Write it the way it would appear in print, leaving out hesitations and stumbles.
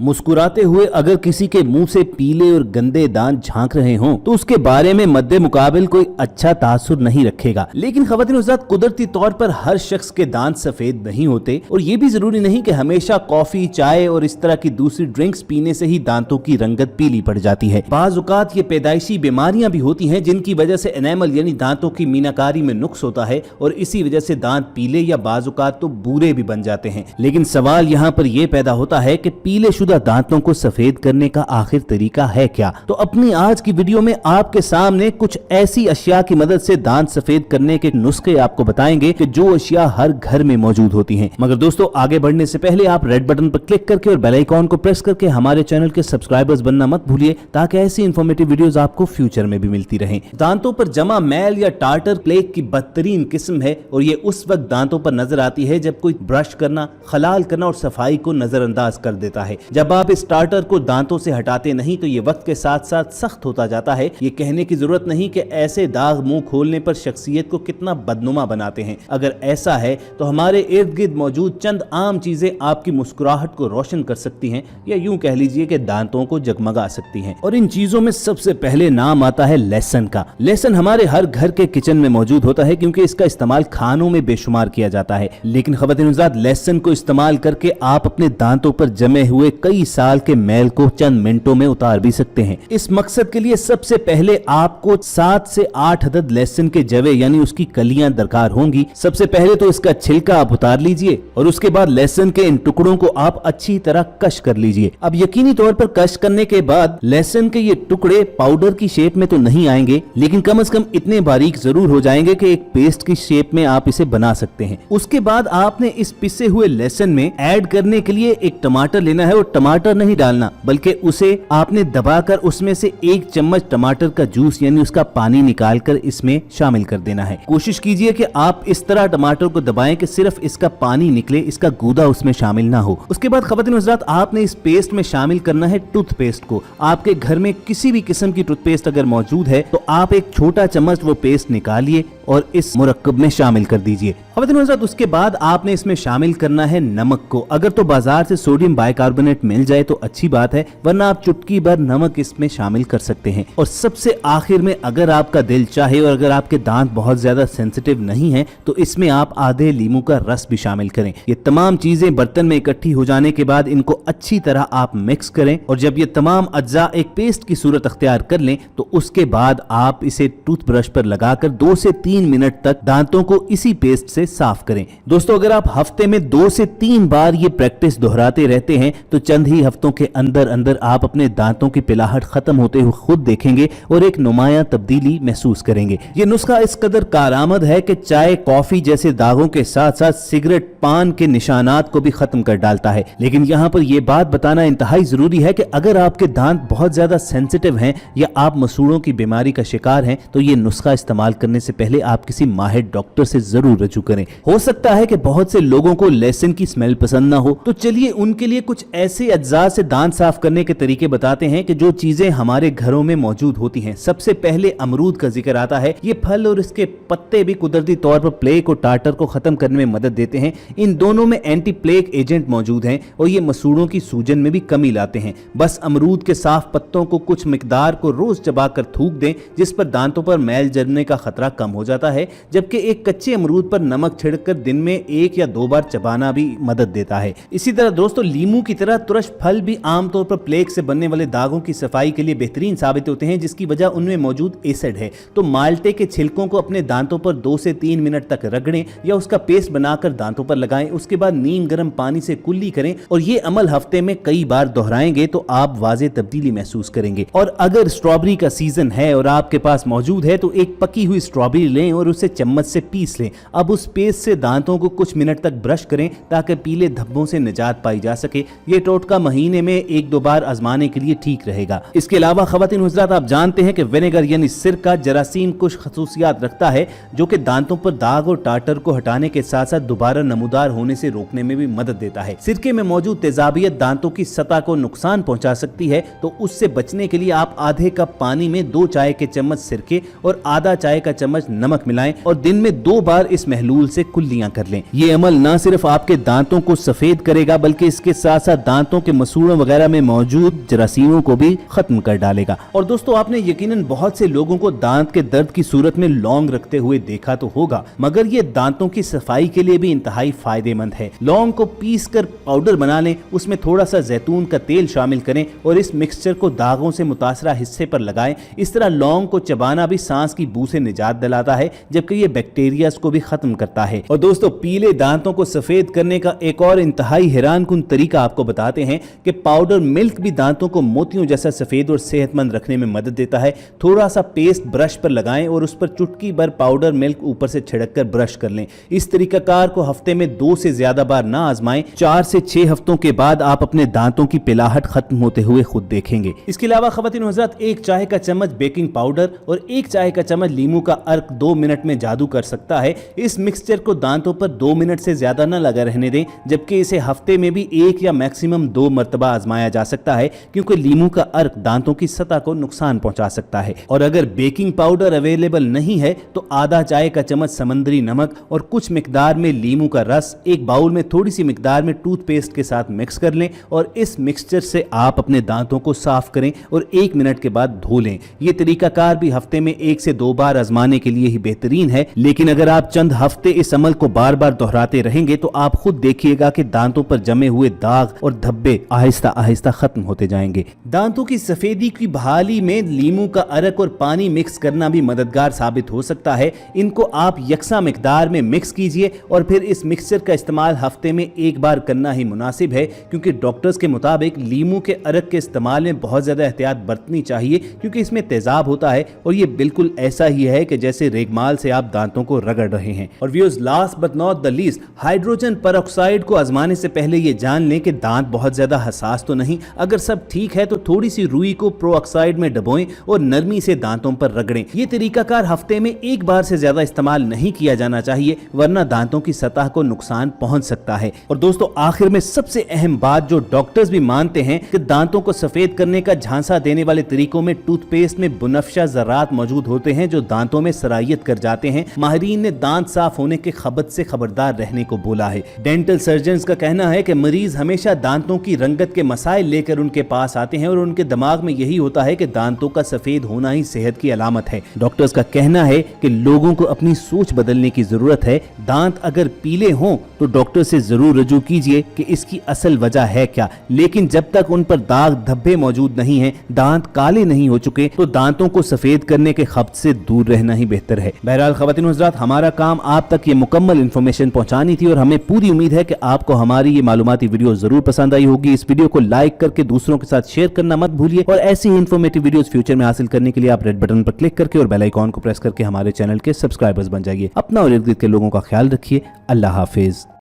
मुस्कुराते हुए अगर किसी के मुंह से पीले और गंदे दांत झांक रहे हों तो उसके बारे में मद्दे मुकाबिल कोई अच्छा तासुर नहीं रखेगा। लेकिन ख़वातीन हज़रात, कुदरती तौर पर हर शख्स के दांत सफेद नहीं होते और ये भी जरूरी नहीं कि हमेशा कॉफी, चाय और इस तरह की दूसरी ड्रिंक्स पीने से ही दांतों की रंगत पीली पड़ जाती है। बाज़ औक़ात ये पैदाइशी बीमारियां भी होती हैं जिनकी वजह से एनेमल यानी दांतों की मीनाकारी में नुक्स होता है और इसी वजह से दांत पीले या बाज़ औक़ात तो बूरे भी बन जाते हैं। लेकिन सवाल यहाँ पर यह पैदा होता है कि पीले शुदा दांतों को सफेद करने का आखिर तरीका है क्या? तो अपनी आज की वीडियो में आपके सामने कुछ ऐसी अशिया की मदद से दांत सफेद करने के नुस्खे आपको बताएंगे कि जो अशिया हर घर में मौजूद होती हैं। मगर दोस्तों, आगे बढ़ने से पहले आप रेड बटन पर क्लिक करके और बेल आइकॉन को प्रेस करके हमारे चैनल के सब्सक्राइबर्स बनना मत भूलिए ताकि ऐसी इंफॉर्मेटिव वीडियोस आपको फ्यूचर में भी मिलती रहें। दांतों पर जमा मैल या टार्टर प्लेग की बदतरीन किस्म है और ये उस वक्त दांतों पर नजर आती है जब कोई ब्रश करना, खलाल करना और सफाई को नजरअंदाज कर देता है। जब आप इस टार्टर को दांतों से हटाते नहीं तो ये वक्त के साथ साथ सख्त होता जाता है। ये कहने की जरूरत नहीं कि ऐसे दाग मुंह खोलने पर शख्सियत को कितना बदनुमा बनाते हैं। अगर ऐसा है तो हमारे इर्द गिर्द मौजूद चंद आम चीजें आपकी मुस्कुराहट को रोशन कर सकती हैं या यूं कह लीजिए कि दांतों को जगमगा सकती हैं। और इन चीजों में सबसे पहले नाम आता है लहसुन का। लहसुन हमारे हर घर के किचन में मौजूद होता है क्योंकि इसका इस्तेमाल खानों में बेशुमार किया जाता है। लेकिन ख़वातीन हज़रात, लहसुन को इस्तेमाल करके आप अपने दांतों पर जमे हुए कई साल के मैल को चंद मिनटों में उतार भी सकते हैं। इस मकसद के लिए सबसे पहले आपको 7 से 8 अदद लहसुन के जवे यानी उसकी कलियां दरकार होंगी। सबसे पहले तो इसका छिलका आप उतार लीजिए और उसके बाद लहसुन के इन टुकड़ों को आप अच्छी तरह कश कर लीजिए। अब यकीनी तौर पर कश करने के बाद लहसुन के ये टुकड़े पाउडर की शेप में तो नहीं आएंगे, लेकिन कम से कम इतने बारीक जरूर हो जाएंगे कि एक पेस्ट की शेप में आप इसे बना सकते हैं। उसके बाद आपने इस पिसे हुए लहसुन में ऐड करने के लिए एक टमाटर लेना है और टमाटर नहीं डालना बल्कि उसे आपने दबाकर उसमें से 1 चम्मच टमाटर का जूस यानी उसका पानी निकालकर इसमें शामिल कर देना है। कोशिश कीजिए कि आप इस तरह टमाटर को दबाएं कि सिर्फ इसका पानी निकले, इसका गूदा उसमें शामिल ना हो। उसके बाद ख़वातीन हज़रात, आपने इस पेस्ट में शामिल करना है टूथपेस्ट को। आपके घर में किसी भी किस्म की टूथपेस्ट अगर मौजूद है तो आप एक छोटा चम्मच वो पेस्ट निकालिए और इस मुरक्कब में शामिल कर दीजिए। ख़वातीन हज़रात, उसके बाद आपने इसमें शामिल करना है नमक को। अगर तो बाजार से सोडियम बाइकार्बोनेट मिल जाए तो अच्छी बात है, वरना आप चुटकी भर नमक इसमें शामिल कर सकते हैं। और सबसे आखिर में अगर आपका दिल चाहे और अगर आपके दांत बहुत ज्यादा सेंसिटिव नहीं है तो इसमें आप आधे लीमू का रस भी शामिल करें। ये तमाम चीजें बर्तन में इकट्ठी हो जाने के बाद इनको अच्छी तरह आप मिक्स करें और जब ये तमाम अज्जा एक पेस्ट की सूरत अख्तियार कर लें तो उसके बाद आप इसे टूथब्रश पर लगाकर 2 से 3 मिनट तक दांतों को इसी पेस्ट से साफ करें। दोस्तों, अगर आप हफ्ते में 2 से 3 बार ये प्रैक्टिस दोहराते रहते हैं तो चंद ही हफ्तों के अंदर अंदर आप अपने दांतों की पिलाहट खत्म होते हुए खुद देखेंगे और एक नुमाया तब्दीली महसूस करेंगे। ये नुस्खा इस कदर कारआमद है कि चाय, कॉफी जैसे दागों के साथ साथ सिगरेट, पान के निशानात को भी खत्म कर डालता है। लेकिन यहाँ पर यह बात बताना इंतहाई जरूरी है कि अगर आपके दांत बहुत ज्यादा सेंसिटिव हैं या आप मसूड़ों की बीमारी का शिकार हैं तो ये नुस्खा इस्तेमाल करने से पहले आप किसी माहिर डॉक्टर से जरूर रजू करें। हो सकता है कि बहुत से लोगों को लहसुन की स्मेल पसंद ना हो, तो चलिए उनके लिए कुछ ऐसे अज्जा से दांत साफ करने के तरीके बताते हैं कि जो चीजें हमारे घरों में मौजूद होती हैं। सबसे पहले अमरूद का जिक्र आता है। ये फल और इसके पत्ते भी कुदरती तौर पर प्लेग और टार्टर को खत्म करने में मदद देते हैं। इन दोनों में एंटी प्लेग एजेंट मौजूद हैं और ये मसूड़ों की सूजन में भी कमी लाते हैं। बस अमरूद के साफ पत्तों को कुछ मिकदार को रोज चबाकर थूक दें, जिस पर दांतों पर मैल जमने का खतरा कम हो जाता है। जबकि एक कच्चे अमरूद पर नमक छिड़ककर दिन में 1 या 2 बार चबाना भी मदद देता है। इसी तरह दोस्तों, लीमू की तरह तुरश फल भी आमतौर पर प्लेग से बनने वाले दागों की सफाई के लिए बेहतरीन साबित होते हैं, जिसकी वजह उनमें मौजूद एसिड है। तो माल्टे के छिलकों को अपने दांतों पर 2 से 3 मिनट तक रगड़ें या उसका पेस्ट बनाकर दांतों पर लगाएं। उसके बाद नीम गर्म पानी से कुल्ली करें और ये अमल हफ्ते में कई बार दोहराएंगे तो आप वाज़ेह तब्दीली महसूस करेंगे। और अगर स्ट्रॉबेरी का सीजन है और आपके पास मौजूद है तो एक पकी हुई स्ट्रॉबेरी लें और उसे चम्मच से पीस लें। अब उस पेस्ट से दांतों को कुछ मिनट तक ब्रश करें ताकि पीले धब्बों से निजात पाई जा सके। ये टोटका महीने में 1-2 बार आजमाने के लिए ठीक रहेगा। इसके अलावा ख़वातीन हज़रात, आप जानते हैं कि विनेगर यानी सिरका जरासीम कुछ खसूसियात रखता है जो कि दांतों पर दाग और टार्टर को हटाने के साथ साथ दोबारा नमूदार होने से रोकने में भी मदद देता है। सिरके में मौजूद तेजाबियत दांतों की सतह को नुकसान पहुंचा सकती है, तो उससे बचने के लिए आप आधे कप पानी में 2 चाय के चम्मच सिरके और आधा चाय का चम्मच नमक मिलाएं और दिन में 2 बार इस महलूल से कुल्लियां कर लें। ये अमल न सिर्फ आपके दांतों को सफेद करेगा बल्कि इसके साथ साथ दांत दांतों के मसूड़ों वगैरह में मौजूद जरासीमों को भी खत्म कर डालेगा। और दोस्तों आपने यकीनन बहुत से लोगों को दांत के दर्द की सूरत में लौंग रखते हुए देखा तो होगा, मगर ये दांतों की सफाई के लिए भी इंतहाई फायदेमंद है। लौंग को पीस कर पाउडर बना लें, उसमें थोड़ा सा जैतून का तेल शामिल करें और इस मिक्सचर को दागों से मुतासरा हिस्से पर लगाएं। इस तरह लौंग को चबाना भी सांस की बू से निजात दिलाता है, जबकि ये बैक्टीरिया को भी खत्म करता है। और दोस्तों पीले दांतों को सफेद करने का एक और इंतहाई हैरान कुन तरीका आपको बताते हैं कि पाउडर मिल्क भी दांतों को मोतियों जैसा सफेद और सेहतमंद रखने में मदद देता है। थोड़ा सा पेस्ट ब्रश पर लगाएं और उस पर चुटकी भर पाउडर मिल्क ऊपर से छिड़क कर ब्रश कर लें। इस तरीकाकार को हफ्ते में 2 से ज्यादा बार ना आजमाएं। 4 से 6 हफ्तों के बाद आप अपने दांतों की पिलाहट खत्म होते हुए खुद देखेंगे। इसके अलावा खवातीन और हज़रात 1 चाय का चम्मच बेकिंग पाउडर और 1 चाय का चम्मच लीमू का अर्क 2 मिनट में जादू कर सकता है। इस मिक्सचर को दांतों पर 2 मिनट से ज्यादा न लगा रहने दें, जबकि इसे हफ्ते में भी 1 या मैक्सिमम 2 मरतबा आजमाया जा सकता है, क्योंकि लीमू का अर्क दांतों की सतह को नुकसान पहुंचा सकता है। और अगर बेकिंग पाउडर अवेलेबल नहीं है तो आधा चाय का चम्मच समंदरी नमक और कुछ मिकदार में लीमू का रस एक बाउल में थोड़ी सी मिकदार में टूथपेस्ट के साथ मिक्स कर लें और इस मिक्सचर से आप अपने दांतों को साफ करें और 1 मिनट के बाद धो लें। ये तरीकाकार भी हफ्ते में 1 से 2 बार आजमाने के लिए ही बेहतरीन है, लेकिन अगर आप चंद हफ्ते इस अमल को बार बार दोहराते रहेंगे तो आप खुद देखिएगा कि दांतों पर जमे हुए दाग और धब्बे आहिस्ता आहिस्ता खत्म होते जाएंगे। दांतों की सफेदी की बहाली में लीमू का अर्क और पानी मिक्स करना भी मददगार साबित हो सकता है। इनको आप यकसा मिकदार में मिक्स कीजिए और फिर इस मिक्सचर का इस्तेमाल हफ्ते में 1 बार करना ही मुनासिब है, क्योंकि डॉक्टर्स के मुताबिक लीमू के अर्क के इस्तेमाल में बहुत ज्यादा एहतियात बरतनी चाहिए, क्योंकि इसमें तेजाब होता है और ये बिल्कुल ऐसा ही है कि जैसे रेगमाल से आप दांतों को रगड़ रहे हैं। और viewers last but not the least, hydrogen peroxide को आजमाने से पहले ये जान लें कि दांत बहुत ज्यादा हसास तो नहीं। अगर सब ठीक है तो थोड़ी सी रुई को प्रोऑक्साइड में डबोएं और नरमी से दांतों पर रगड़ें। ये तरीकाकार हफ्ते में 1 बार से ज्यादा इस्तेमाल नहीं किया जाना चाहिए, वरना दांतों की सतह को नुकसान पहुंच सकता है। और दोस्तों आखिर में सबसे अहम बात जो डॉक्टर्स भी मानते हैं कि दांतों को सफेद करने का झांसा देने वाले तरीकों में टूथपेस्ट में बुनफशा ज़रात मौजूद होते हैं जो दांतों में सरायत कर जाते हैं। माहिरीन ने दांत साफ होने के खबत से खबरदार रहने को बोला है। डेंटल सर्जन्स का कहना है कि मरीज हमेशा दांतों की रंगत के मसाइल लेकर उनके पास आते हैं और उनके दिमाग में यही होता है कि दांतों का सफेद होना ही सेहत की अलामत है। डॉक्टर्स का कहना है कि लोगों को अपनी सोच बदलने की जरूरत है। दांत अगर पीले हों तो डॉक्टर से जरूर रजू कीजिए कि इसकी असल वजह है क्या, लेकिन जब तक उन पर दाग धब्बे मौजूद नहीं हैं, दांत काले नहीं हो चुके, तो दांतों को सफेद करने के खब्त से दूर रहना ही बेहतर है। बहरहाल ख़वातीन और हज़रात, हमारा काम आप तक ये मुकम्मल इन्फॉर्मेशन पहुंचानी थी और हमें पूरी उम्मीद है कि आपको हमारी ये मालूमाती वीडियो जरूर पसंद आई होगी। इस वीडियो को लाइक करके दूसरों के साथ शेयर करना मत भूलिए और ऐसी ही इन्फॉर्मेटिव वीडियोस फ्यूचर में हासिल करने के लिए आप रेड बटन पर क्लिक करके और बेल आइकॉन को प्रेस करके हमारे चैनल के सब्सक्राइबर्स बन जाइए। अपना और इर्द गिर्द के लोगों का ख्याल रखिए। अल्लाह हाफिज।